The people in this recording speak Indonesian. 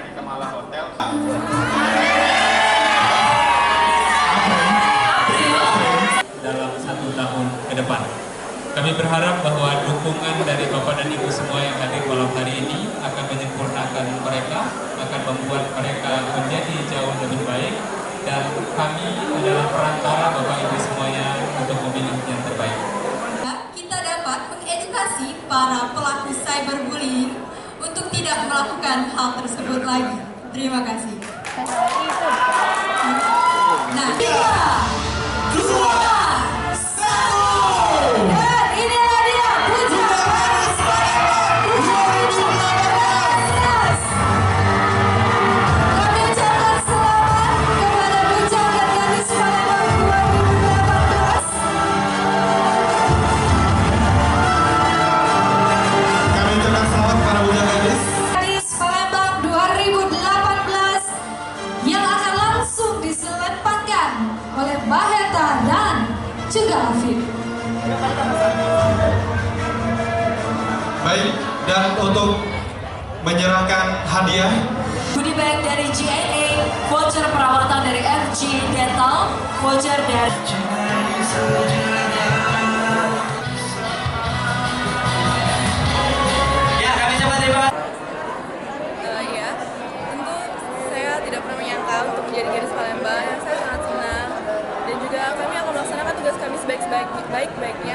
di Kemala Hotel. Dalam 1 tahun ke depan. Kami berharap bahwa dukungan dari Bapak dan Ibu semua yang hadir malam hari ini akan menyempurnakan mereka, akan membuat mereka menjadi jauh lebih baik, dan kami adalah perantara Bapak Ibu semuanya untuk memilih yang terbaik. Kita dapat mengedukasi para pelaku cyberbullying untuk tidak melakukan hal tersebut lagi. Terima kasih. Nah, 3, 2, 1, dan inilah dia puncak Gadis Palembang 2018. Kami ucapkan selamat kepada puncak dan Gadis Palembang 2018. Kami ucapkan selamat para budak gadis. Gadis Palembang 2018 yang akan langsung diselempangkan oleh Baheta dan juga Afif. Baik, dan untuk menyerahkan hadiah Goodie bag dari GNA, voucher perawatan dari FG Dental, voucher dari Ya, tentu saya tidak pernah menyangka untuk menjadi Gadis Palembang. Saya sangat senang dan juga kami akan melaksanakan tugas kami sebaik-baiknya